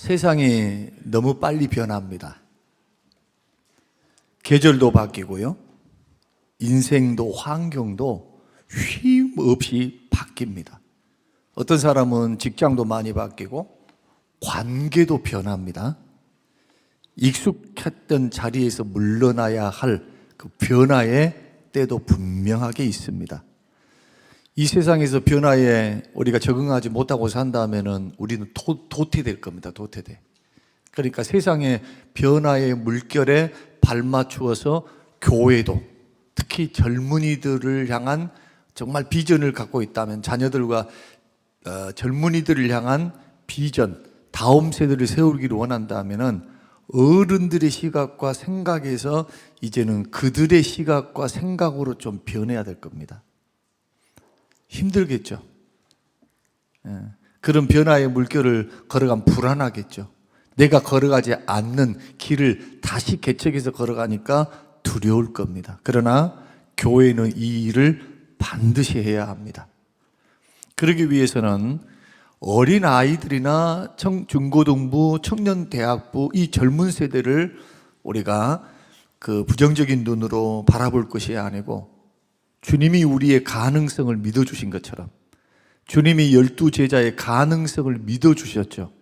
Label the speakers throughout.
Speaker 1: 세상이 너무 빨리 변합니다. 계절도 바뀌고요. 인생도 환경도 쉼 없이 바뀝니다. 어떤 사람은 직장도 많이 바뀌고 관계도 변합니다. 익숙했던 자리에서 물러나야 할 그 변화의 때도 분명하게 있습니다. 이 세상에서 변화에 우리가 적응하지 못하고 산다면 우리는 도태될 겁니다. 도태돼. 그러니까 세상의 변화의 물결에 발맞추어서 교회도 특히 젊은이들을 향한 정말 비전을 갖고 있다면 자녀들과 젊은이들을 향한 비전, 다음 세대를 세우기를 원한다면 어른들의 시각과 생각에서 이제는 그들의 시각과 생각으로 좀 변해야 될 겁니다. 힘들겠죠. 그런 변화의 물결을 걸어가면 불안하겠죠. 내가 걸어가지 않는 길을 다시 개척해서 걸어가니까 두려울 겁니다. 그러나 교회는 이 일을 반드시 해야 합니다. 그러기 위해서는 어린 아이들이나 중고등부, 청년대학부 이 젊은 세대를 우리가 그 부정적인 눈으로 바라볼 것이 아니고 주님이 우리의 가능성을 믿어주신 것처럼 주님이 12제자의 가능성을 믿어주셨죠.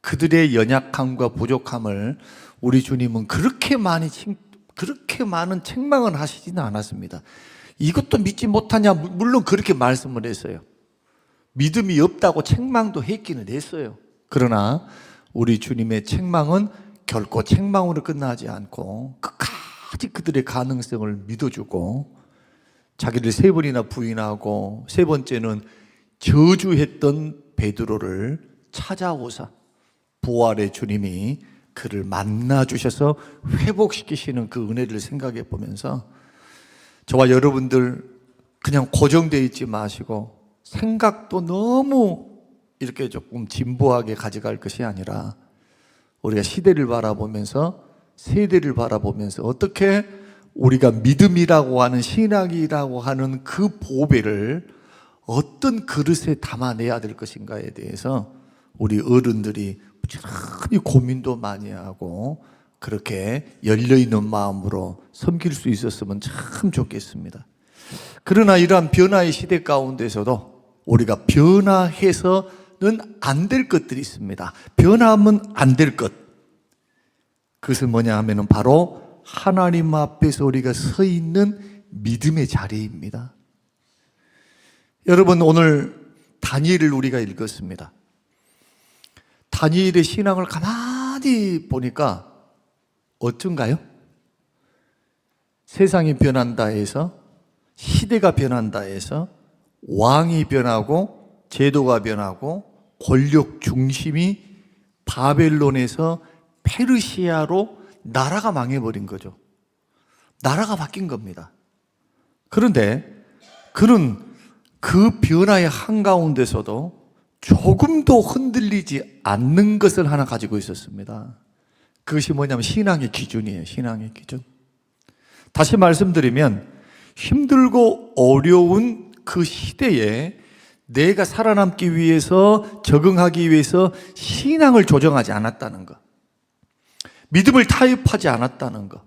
Speaker 1: 그들의 연약함과 부족함을 우리 주님은 그렇게 많은 책망은 하시지는 않았습니다. 이것도 믿지 못하냐? 물론 그렇게 말씀을 했어요. 믿음이 없다고 책망도 했기는 했어요. 그러나 우리 주님의 책망은 결코 책망으로 끝나지 않고 끝까지 그들의 가능성을 믿어주고 자기를 3번이나 부인하고 3번째는 저주했던 베드로를 찾아오사 부활의 주님이 그를 만나주셔서 회복시키시는 그 은혜를 생각해 보면서 저와 여러분들 그냥 고정되어 있지 마시고 생각도 너무 이렇게 조금 진보하게 가져갈 것이 아니라 우리가 시대를 바라보면서 세대를 바라보면서 어떻게 우리가 믿음이라고 하는 신학이라고 하는 그 보배를 어떤 그릇에 담아내야 될 것인가에 대해서 우리 어른들이 부지런히 고민도 많이 하고 그렇게 열려있는 마음으로 섬길 수 있었으면 참 좋겠습니다. 그러나 이러한 변화의 시대 가운데서도 우리가 변화해서는 안 될 것들이 있습니다. 변화하면 안 될 것. 그것은 뭐냐 하면 바로 하나님 앞에서 우리가 서 있는 믿음의 자리입니다. 여러분, 오늘 다니엘을 우리가 읽었습니다. 다니엘의 신앙을 가만히 보니까 어쩐가요? 세상이 변한다 해서, 시대가 변한다 해서 왕이 변하고 제도가 변하고 권력 중심이 바벨론에서 페르시아로 나라가 망해버린 거죠. 나라가 바뀐 겁니다. 그런데 그는 그 변화의 한가운데서도 조금도 흔들리지 않는 것을 하나 가지고 있었습니다. 그것이 뭐냐면 신앙의 기준이에요. 신앙의 기준. 다시 말씀드리면 힘들고 어려운 그 시대에 내가 살아남기 위해서 적응하기 위해서 신앙을 조정하지 않았다는 것, 믿음을 타협하지 않았다는 것,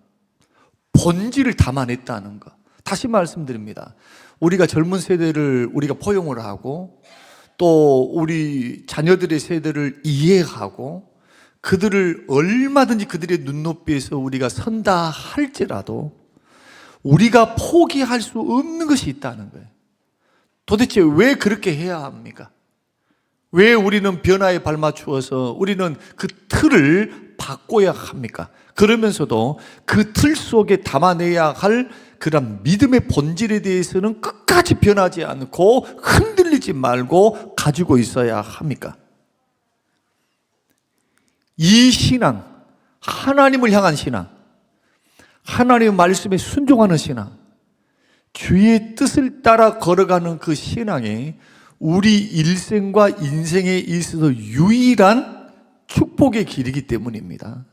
Speaker 1: 본질을 담아냈다는 것. 다시 말씀드립니다. 우리가 젊은 세대를 우리가 포용을 하고 또 우리 자녀들의 세대를 이해하고 그들을 얼마든지 그들의 눈높이에서 우리가 선다 할지라도 우리가 포기할 수 없는 것이 있다는 거예요. 도대체 왜 그렇게 해야 합니까? 왜 우리는 변화에 발맞추어서 우리는 그 틀을 바꿔야 합니까? 그러면서도 그 틀 속에 담아내야 할 그런 믿음의 본질에 대해서는 끝까지 변하지 않고 흔들리지 말고 가지고 있어야 합니까? 이 신앙, 하나님을 향한 신앙, 하나님의 말씀에 순종하는 신앙, 주의 뜻을 따라 걸어가는 그 신앙이 우리 일생과 인생에 있어서 유일한 축복의 길이기 때문입니다.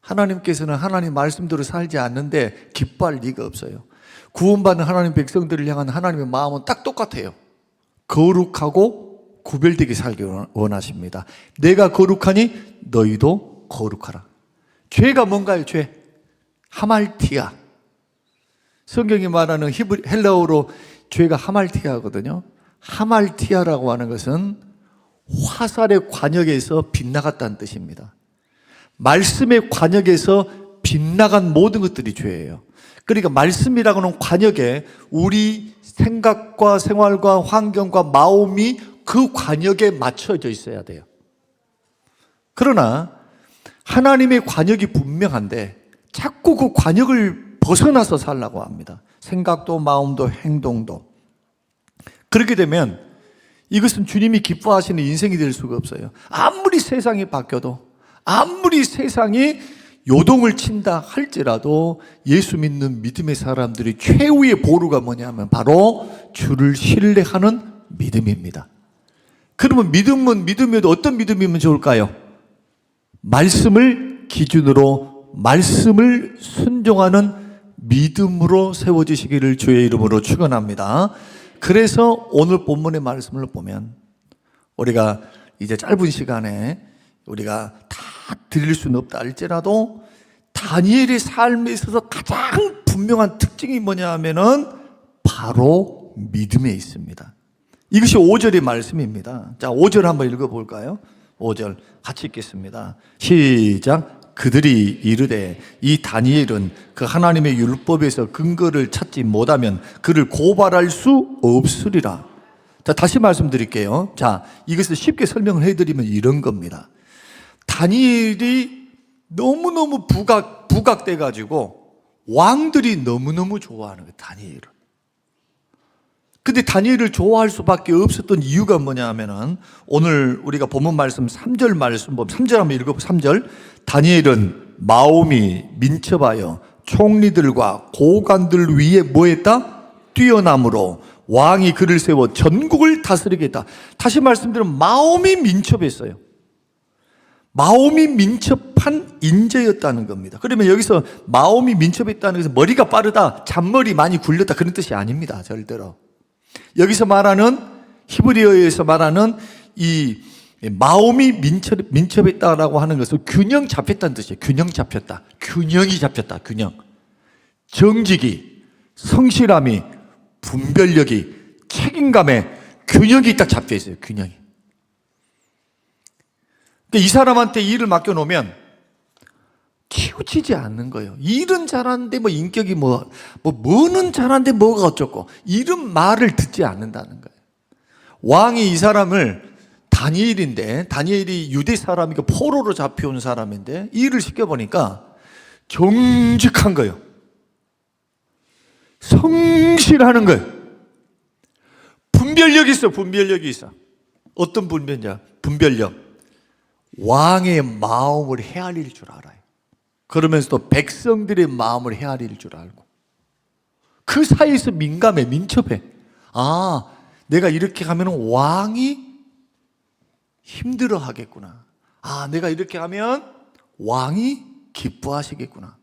Speaker 1: 하나님께서는 하나님 말씀대로 살지 않는데 기뻐할 리가 없어요. 구원받는 하나님 백성들을 향한 하나님의 마음은 딱 똑같아요. 거룩하고 구별되게 살기 원하십니다. 내가 거룩하니 너희도 거룩하라. 죄가 뭔가요? 죄. 하말티아. 성경이 말하는 헬라어로 죄가 하말티아거든요. 하말티아라고 하는 것은 화살의 관역에서 빗나갔다는 뜻입니다. 말씀의 관역에서 빗나간 모든 것들이 죄예요. 그러니까 말씀이라고 하는 관역에 우리 생각과 생활과 환경과 마음이 그 관역에 맞춰져 있어야 돼요. 그러나 하나님의 관역이 분명한데 자꾸 그 관역을 벗어나서 살라고 합니다. 생각도 마음도 행동도. 그렇게 되면 이것은 주님이 기뻐하시는 인생이 될 수가 없어요. 아무리 세상이 바뀌어도, 아무리 세상이 요동을 친다 할지라도 예수 믿는 믿음의 사람들이 최후의 보루가 뭐냐면 바로 주를 신뢰하는 믿음입니다. 그러면 믿음은 믿음이어도 어떤 믿음이면 좋을까요? 말씀을 기준으로 말씀을 순종하는 믿음으로 세워지시기를 주의 이름으로 축원합니다. 그래서 오늘 본문의 말씀을 보면 우리가 이제 짧은 시간에 우리가 다 드릴 수는 없다 할지라도 다니엘의 삶에 있어서 가장 분명한 특징이 뭐냐 하면은 바로 믿음에 있습니다. 이것이 5절의 말씀입니다. 자, 5절 한번 읽어볼까요? 5절 같이 읽겠습니다. 시작. 그들이 이르되 이 다니엘은 그 하나님의 율법에서 근거를 찾지 못하면 그를 고발할 수 없으리라. 자, 다시 말씀드릴게요. 자, 이것을 쉽게 설명을 해드리면 이런 겁니다. 다니엘이 너무너무 부각돼가지고 왕들이 너무너무 좋아하는 거예요, 다니엘을. 근데 다니엘을 좋아할 수밖에 없었던 이유가 뭐냐 하면은 오늘 우리가 본문 말씀 3절 말씀 보면 3절 한번 읽어보세요. 3절. 다니엘은 마음이 민첩하여 총리들과 고관들 위에 뭐했다? 뛰어남으로 왕이 그를 세워 전국을 다스리겠다. 다시 말씀드리면 마음이 민첩했어요. 마음이 민첩한 인재였다는 겁니다. 그러면 여기서 마음이 민첩했다는 것은 머리가 빠르다, 잔머리 많이 굴렸다 그런 뜻이 아닙니다. 절대로. 여기서 말하는 히브리어에서 말하는 이 마음이 민첩했다라고 하는 것은 균형 잡혔다는 뜻이에요. 균형 잡혔다. 균형이 잡혔다. 균형. 정직이, 성실함이, 분별력이, 책임감에 균형이 딱 잡혀 있어요. 균형이. 그러니까 이 사람한테 일을 맡겨놓으면 치우치지 않는 거예요. 일은 잘하는데 뭐 인격이 뭐는 잘하는데 뭐가 어쩌고 이런 말을 듣지 않는다는 거예요. 왕이 이 사람을 다니엘인데 다니엘이 유대 사람이고 포로로 잡혀온 사람인데 일을 시켜보니까 정직한 거예요. 성실하는 거예요. 분별력이 있어. 분별력이 있어. 어떤 분별력? 왕의 마음을 헤아릴 줄 알아요. 그러면서도 백성들의 마음을 헤아릴 줄 알고 그 사이에서 민감해, 민첩해. 아, 내가 이렇게 하면 왕이 힘들어 하겠구나. 아, 내가 이렇게 하면 왕이 기뻐하시겠구나.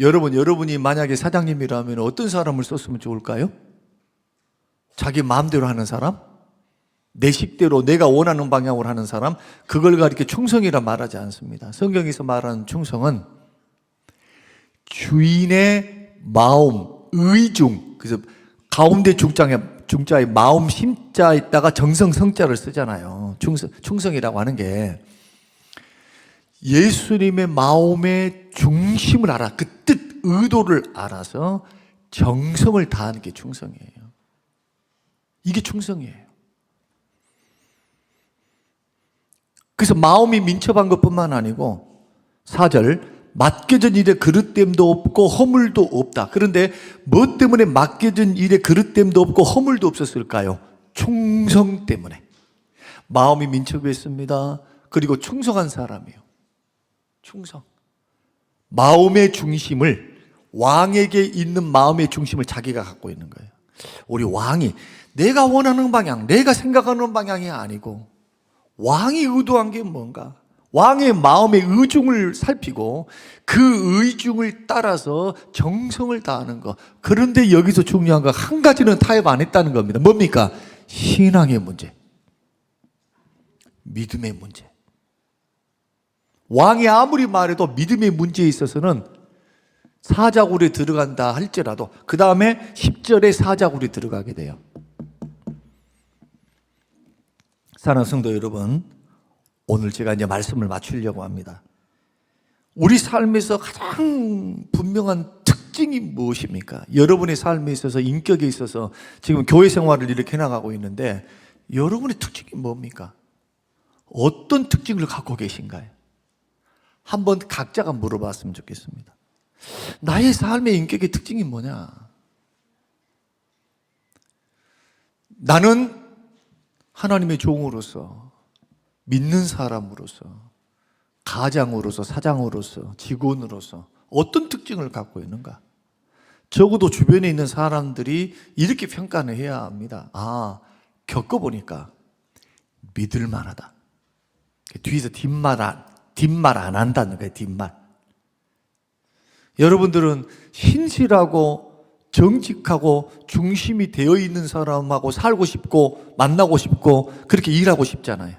Speaker 1: 여러분이 만약에 사장님이라면 어떤 사람을 썼으면 좋을까요? 자기 마음대로 하는 사람? 내 식대로 내가 원하는 방향으로 하는 사람? 그걸 가리켜 충성이라 말하지 않습니다. 성경에서 말하는 충성은 주인의 마음, 의중. 그래서 가운데 중자에 마음 심자에다가 정성 성자를 쓰잖아요. 충성이라고 하는 게 예수님의 마음의 중심을 알아. 그 뜻, 의도를 알아서 정성을 다하는 게 충성이에요. 이게 충성이에요. 그래서 마음이 민첩한 것뿐만 아니고 4절 맡겨진 일에 그릇됨도 없고 허물도 없다. 그런데 뭐 때문에 맡겨진 일에 그릇됨도 없고 허물도 없었을까요? 충성 때문에. 마음이 민첩했습니다. 그리고 충성한 사람이에요. 충성. 마음의 중심을, 왕에게 있는 마음의 중심을 자기가 갖고 있는 거예요. 우리 왕이 내가 원하는 방향, 내가 생각하는 방향이 아니고 왕이 의도한 게 뭔가? 왕의 마음의 의중을 살피고 그 의중을 따라서 정성을 다하는 것. 그런데 여기서 중요한 거 한 가지는 타협 안 했다는 겁니다. 뭡니까? 신앙의 문제. 믿음의 문제. 왕이 아무리 말해도 믿음의 문제에 있어서는 사자굴에 들어간다 할지라도 그 다음에 10절에 사자굴에 들어가게 돼요. 사랑하는 성도 여러분, 오늘 제가 이제 말씀을 마치려고 합니다. 우리 삶에서 가장 분명한 특징이 무엇입니까? 여러분의 삶에 있어서, 인격에 있어서 지금 교회 생활을 이렇게 해나가고 있는데 여러분의 특징이 뭡니까? 어떤 특징을 갖고 계신가요? 한번 각자가 물어봤으면 좋겠습니다. 나의 삶의 인격의 특징이 뭐냐? 나는 하나님의 종으로서, 믿는 사람으로서, 가장으로서, 사장으로서, 직원으로서 어떤 특징을 갖고 있는가? 적어도 주변에 있는 사람들이 이렇게 평가를 해야 합니다. 아, 겪어보니까 믿을 만하다. 뒤에서 뒷말 안 한다는 거예요. 뒷말. 여러분들은 신실하고 정직하고 중심이 되어 있는 사람하고 살고 싶고 만나고 싶고 그렇게 일하고 싶잖아요.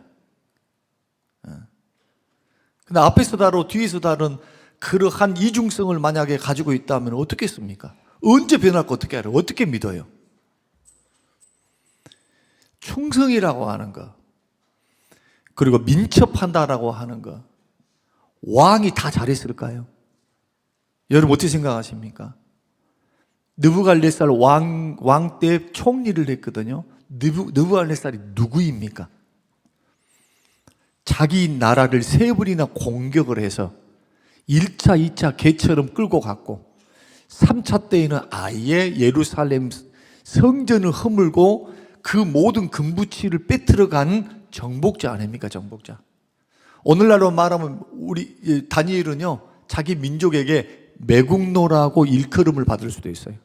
Speaker 1: 근데 앞에서 다르고 뒤에서 다른 그러한 이중성을 만약에 가지고 있다면 어떻게 했습니까? 언제 변할까 어떻게 알아요? 어떻게 믿어요? 충성이라고 하는 거, 그리고 민첩한다라고 하는 거, 왕이 다 잘했을까요? 여러분 어떻게 생각하십니까? 느부갈네살 왕 때 총리를 했거든요. 느부갈네살이 누구입니까? 자기 나라를 3번이나 공격을 해서 1차, 2차 개처럼 끌고 갔고 3차 때에는 아예 예루살렘 성전을 허물고 그 모든 금부치를 빼뜨려간 정복자 아닙니까? 정복자. 오늘날로 말하면 우리 다니엘은요, 자기 민족에게 매국노라고 일컬음을 받을 수도 있어요.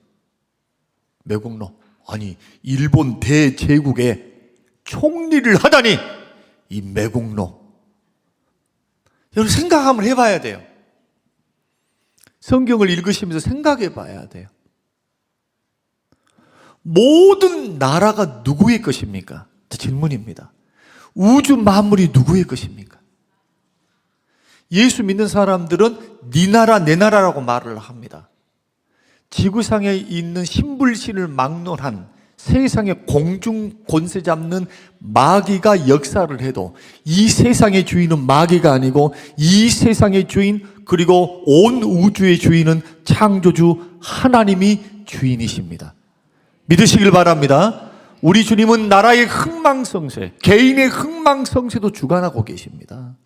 Speaker 1: 매국노. 아니, 일본 대제국의 총리를 하다니 이 매국노. 여러분 생각 한번 해봐야 돼요. 성경을 읽으시면서 생각해 봐야 돼요. 모든 나라가 누구의 것입니까? 질문입니다. 우주 만물이 누구의 것입니까? 예수 믿는 사람들은 네 나라 내 나라라고 말을 합니다. 지구상에 있는 신불신을 막론한 세상의 공중 권세 잡는 마귀가 역사를 해도 이 세상의 주인은 마귀가 아니고 이 세상의 주인 그리고 온 우주의 주인은 창조주 하나님이 주인이십니다. 믿으시길 바랍니다. 우리 주님은 나라의 흥망성쇠, 개인의 흥망성쇠도 주관하고 계십니다.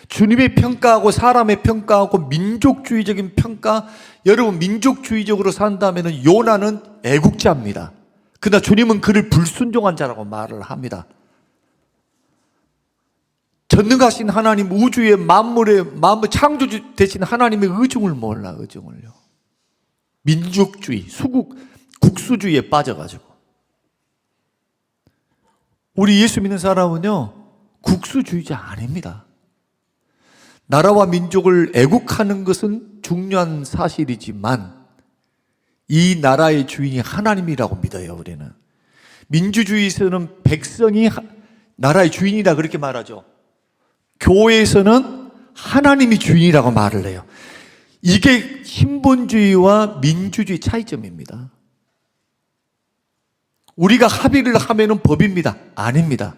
Speaker 1: 주님의 평가하고 사람의 평가하고 민족주의적인 평가, 여러분 민족주의적으로 산다면 요나는 애국자입니다. 그러나 주님은 그를 불순종한 자라고 말을 합니다. 전능하신 하나님, 우주의 만물의 창조주 되신 하나님의 의중을 몰라. 의중을요. 민족주의, 국수주의에 빠져가지고. 우리 예수 믿는 사람은요, 국수주의자 아닙니다. 나라와 민족을 애국하는 것은 중요한 사실이지만 이 나라의 주인이 하나님이라고 믿어요. 우리는 민주주의에서는 백성이 나라의 주인이다 그렇게 말하죠. 교회에서는 하나님이 주인이라고 말을 해요. 이게 신본주의와 민주주의 차이점입니다. 우리가 합의를 하면은 법입니다. 아닙니다.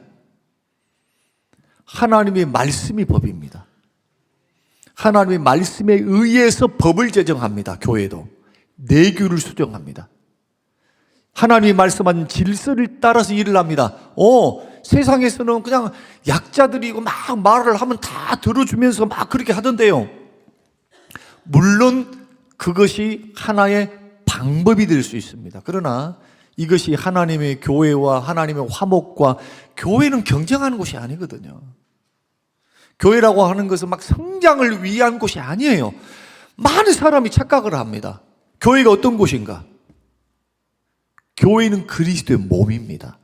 Speaker 1: 하나님의 말씀이 법입니다. 하나님의 말씀에 의해서 법을 제정합니다. 교회도 내규를 수정합니다. 하나님이 말씀한 질서를 따라서 일을 합니다. 세상에서는 그냥 약자들이고 막 말을 하면 다 들어주면서 막 그렇게 하던데요. 물론 그것이 하나의 방법이 될 수 있습니다. 그러나 이것이 하나님의 교회와 하나님의 화목과, 교회는 경쟁하는 곳이 아니거든요. 교회라고 하는 것은 막 성장을 위한 곳이 아니에요. 많은 사람이 착각을 합니다. 교회가 어떤 곳인가? 교회는 그리스도의 몸입니다.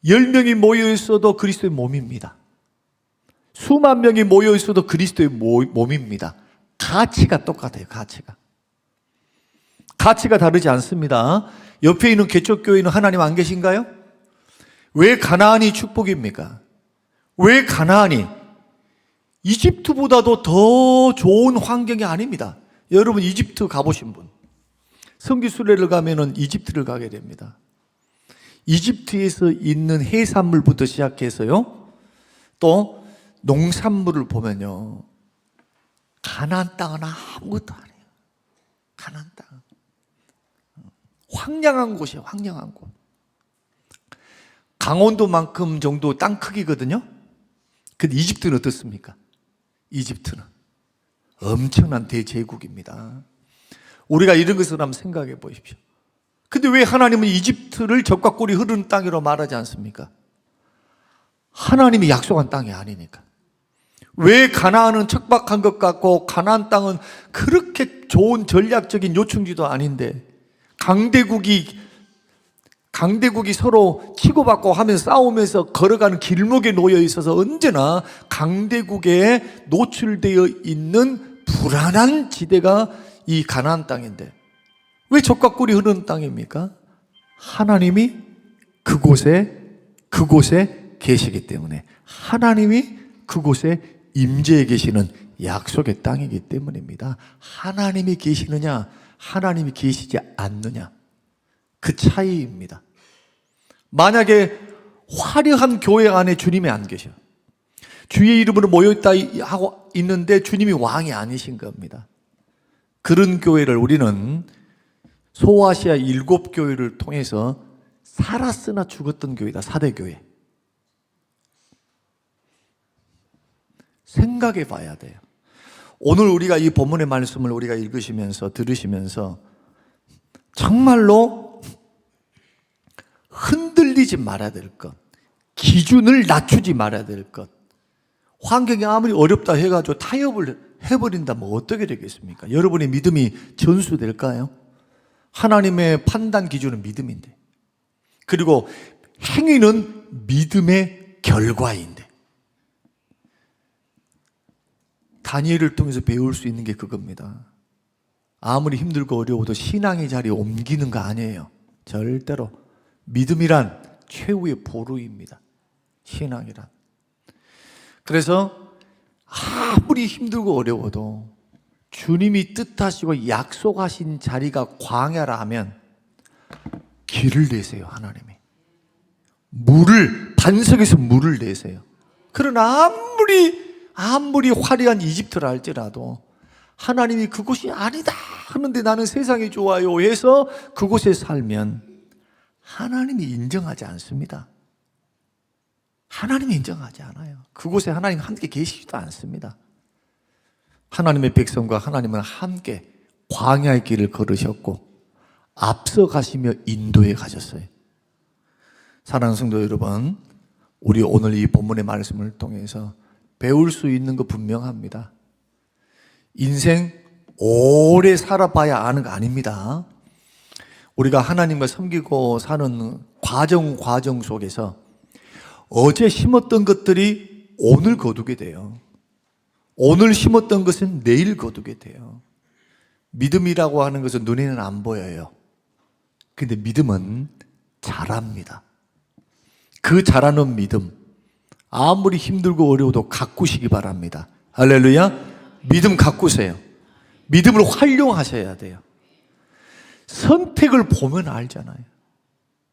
Speaker 1: 10명이 모여 있어도 그리스도의 몸입니다. 수만 명이 모여 있어도 그리스도의 몸입니다. 가치가 똑같아요. 가치가 다르지 않습니다. 옆에 있는 개척교회는 하나님 안 계신가요? 왜 가나안이 축복입니까? 왜 가나안이? 이집트보다도 더 좋은 환경이 아닙니다. 여러분 이집트 가보신 분, 성지순례를 가면은 이집트를 가게 됩니다. 이집트에서 있는 해산물부터 시작해서요, 또 농산물을 보면요, 가나안 땅은 아무것도 아니에요. 가나안 땅, 황량한 곳이에요. 황량한 곳. 강원도만큼 정도 땅 크기거든요. 근데 이집트는 어떻습니까? 이집트는 엄청난 대제국입니다. 우리가 이런 것을 한번 생각해 보십시오. 근데 왜 하나님은 이집트를 젖과 꿀이 흐르는 땅이라고 말하지 않습니까? 하나님이 약속한 땅이 아니니까. 왜 가나안은 척박한 것 같고 가나안 땅은 그렇게 좋은 전략적인 요충지도 아닌데 강대국이 서로 치고받고 하면서 싸우면서 걸어가는 길목에 놓여 있어서 언제나 강대국에 노출되어 있는 불안한 지대가 이 가나안 땅인데 왜 젖과 꿀이 흐르는 땅입니까? 하나님이 그곳에 계시기 때문에, 하나님이 그곳에 임재해 계시는 약속의 땅이기 때문입니다. 하나님이 계시느냐, 하나님이 계시지 않느냐, 그 차이입니다. 만약에 화려한 교회 안에 주님이 안 계셔, 주의 이름으로 모여있다 하고 있는데 주님이 왕이 아니신 겁니다. 그런 교회를 우리는 소아시아 7교회를 통해서 살았으나 죽었던 교회다. 4대 교회. 생각해 봐야 돼요. 오늘 우리가 이 본문의 말씀을 우리가 읽으시면서 들으시면서 정말로 흔들리지 말아야 될 것, 기준을 낮추지 말아야 될 것, 환경이 아무리 어렵다 해가지고 타협을 해버린다면 어떻게 되겠습니까? 여러분의 믿음이 전수될까요? 하나님의 판단 기준은 믿음인데, 그리고 행위는 믿음의 결과인데, 다니엘을 통해서 배울 수 있는 게 그겁니다. 아무리 힘들고 어려워도 신앙의 자리에 옮기는 거 아니에요. 절대로. 믿음이란 최후의 보루입니다. 신앙이란. 그래서 아무리 힘들고 어려워도 주님이 뜻하시고 약속하신 자리가 광야라 하면 길을 내세요. 하나님이 반석에서 물을 내세요. 그러나 아무리 화려한 이집트라 할지라도 하나님이 그곳이 아니다 하는데 나는 세상이 좋아요 해서 그곳에 살면 하나님이 인정하지 않습니다. 하나님이 인정하지 않아요. 그곳에 하나님 함께 계시지도 않습니다. 하나님의 백성과 하나님은 함께 광야의 길을 걸으셨고 앞서가시며 인도해 가셨어요. 사랑하는 성도 여러분, 우리 오늘 이 본문의 말씀을 통해서 배울 수 있는 거 분명합니다. 인생 오래 살아봐야 아는 거 아닙니다. 우리가 하나님과 섬기고 사는 과정 속에서 어제 심었던 것들이 오늘 거두게 돼요. 오늘 심었던 것은 내일 거두게 돼요. 믿음이라고 하는 것은 눈에는 안 보여요. 근데 믿음은 자랍니다. 그 자라는 믿음, 아무리 힘들고 어려워도 가꾸시기 바랍니다. 할렐루야. 믿음 가꾸세요. 믿음을 활용하셔야 돼요. 선택을 보면 알잖아요.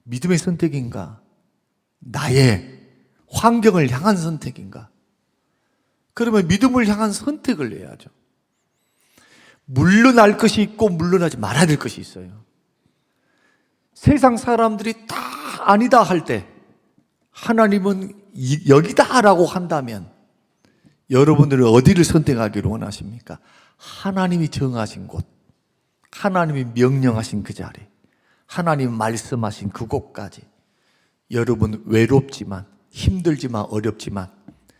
Speaker 1: 믿음의 선택인가? 나의 환경을 향한 선택인가? 그러면 믿음을 향한 선택을 해야죠. 물러날 것이 있고 물러나지 말아야 될 것이 있어요. 세상 사람들이 다 아니다 할 때 하나님은 여기다라고 한다면 여러분들은 어디를 선택하기를 원하십니까? 하나님이 정하신 곳, 하나님이 명령하신 그 자리, 하나님이 말씀하신 그곳까지. 여러분 외롭지만 힘들지만 어렵지만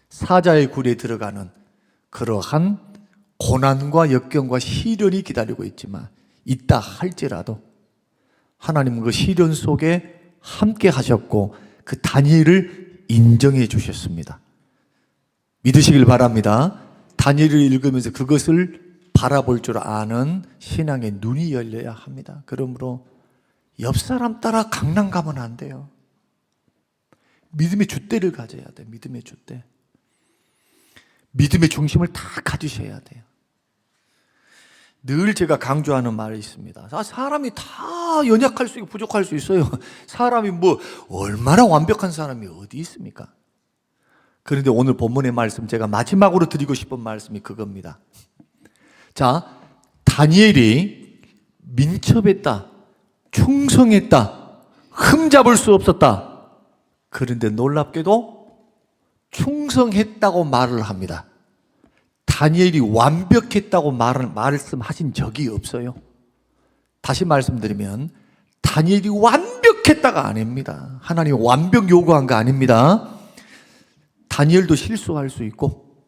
Speaker 1: 사자의 굴에 들어가는 그러한 고난과 역경과 시련이 기다리고 있다 할지라도 하나님은 그 시련 속에 함께 하셨고 그 다니엘을 인정해 주셨습니다. 믿으시길 바랍니다. 다니엘을 읽으면서 그것을 바라볼 줄 아는 신앙의 눈이 열려야 합니다. 그러므로 옆 사람 따라 강남 가면 안 돼요. 믿음의 줏대를 가져야 돼. 믿음의 줏대. 믿음의 중심을 다 가지셔야 돼요. 늘 제가 강조하는 말이 있습니다. 사람이 다 연약할 수 있고 부족할 수 있어요. 사람이 얼마나 완벽한 사람이 어디 있습니까? 그런데 오늘 본문의 말씀, 제가 마지막으로 드리고 싶은 말씀이 그겁니다. 자, 다니엘이 민첩했다, 충성했다, 흠잡을 수 없었다. 그런데 놀랍게도 충성했다고 말을 합니다. 다니엘이 완벽했다고 말씀하신 적이 없어요. 다시 말씀드리면 다니엘이 완벽했다가 아닙니다. 하나님이 완벽 요구한 거 아닙니다. 다니엘도 실수할 수 있고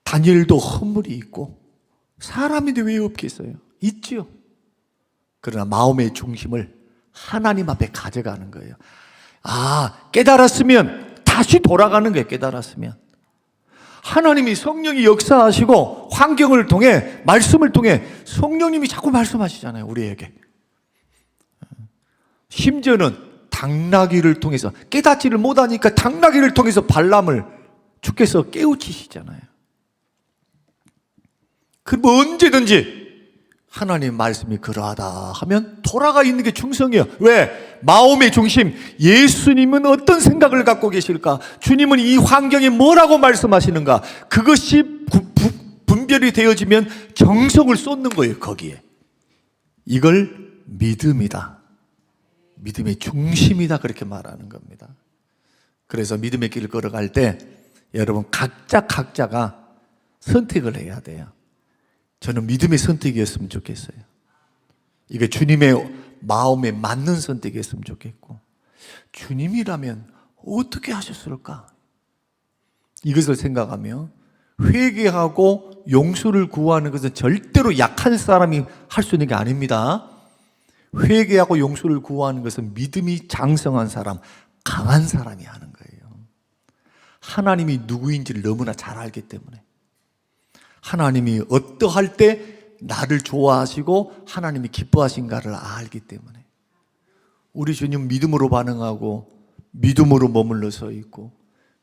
Speaker 1: 다니엘도 허물이 있고 사람인데 왜 없겠어요? 있지요. 그러나 마음의 중심을 하나님 앞에 가져가는 거예요. 깨달았으면 다시 돌아가는 거예요. 깨달았으면 하나님이 성령이 역사하시고 환경을 통해 말씀을 통해 성령님이 자꾸 말씀하시잖아요. 우리에게. 심지어는 당나귀를 통해서 깨닫지를 못하니까 당나귀를 통해서 발람을 주께서 깨우치시잖아요. 그럼 언제든지 하나님 말씀이 그러하다 하면 돌아가 있는 게 충성이에요. 왜? 마음의 중심, 예수님은 어떤 생각을 갖고 계실까? 주님은 이 환경에 뭐라고 말씀하시는가? 그것이 분별이 되어지면 정성을 쏟는 거예요. 거기에. 이걸 믿음이다, 믿음의 중심이다, 그렇게 말하는 겁니다. 그래서 믿음의 길을 걸어갈 때 여러분 각자가 선택을 해야 돼요. 저는 믿음의 선택이었으면 좋겠어요. 이게 주님의 마음에 맞는 선택이었으면 좋겠고, 주님이라면 어떻게 하셨을까? 이것을 생각하며 회개하고 용서를 구하는 것은 절대로 약한 사람이 할 수 있는 게 아닙니다. 회개하고 용서를 구하는 것은 믿음이 장성한 사람, 강한 사람이 하는 거예요. 하나님이 누구인지를 너무나 잘 알기 때문에, 하나님이 어떠할 때 나를 좋아하시고 하나님이 기뻐하신가를 알기 때문에, 우리 주님 믿음으로 반응하고 믿음으로 머물러 서 있고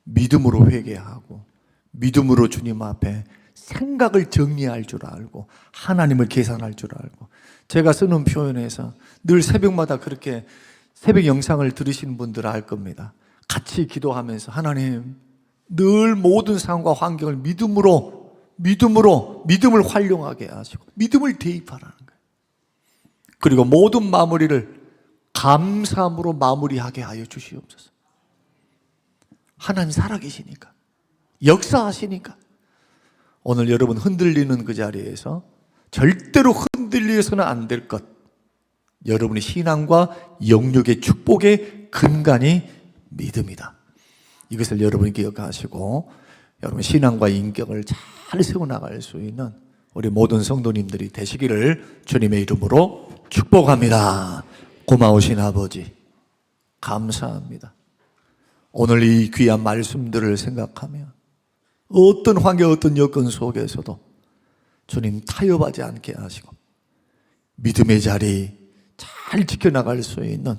Speaker 1: 믿음으로 회개하고 믿음으로 주님 앞에 생각을 정리할 줄 알고 하나님을 계산할 줄 알고, 제가 쓰는 표현에서 늘 새벽마다 그렇게 새벽 영상을 들으시는 분들 알 겁니다. 같이 기도하면서 하나님, 늘 모든 상황과 환경을 믿음을 활용하게 하시고 믿음을 대입하라는 거예요. 그리고 모든 마무리를 감사함으로 마무리하게 하여 주시옵소서. 하나님 살아계시니까, 역사하시니까. 오늘 여러분 흔들리는 그 자리에서 절대로 흔들려서는 안 될 것, 여러분의 신앙과 영역의 축복의 근간이 믿음이다. 이것을 여러분이 기억하시고 여러분 신앙과 인격을 잘 세워나갈 수 있는 우리 모든 성도님들이 되시기를 주님의 이름으로 축복합니다. 고마우신 아버지, 감사합니다. 오늘 이 귀한 말씀들을 생각하며 어떤 환경, 어떤 여건 속에서도 주님 타협하지 않게 하시고 믿음의 자리 잘 지켜나갈 수 있는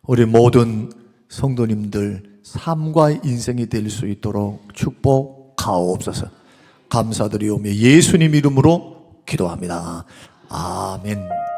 Speaker 1: 우리 모든 성도님들 삶과 인생이 될 수 있도록 축복하옵소서. 감사드리오며 예수님 이름으로 기도합니다. 아멘.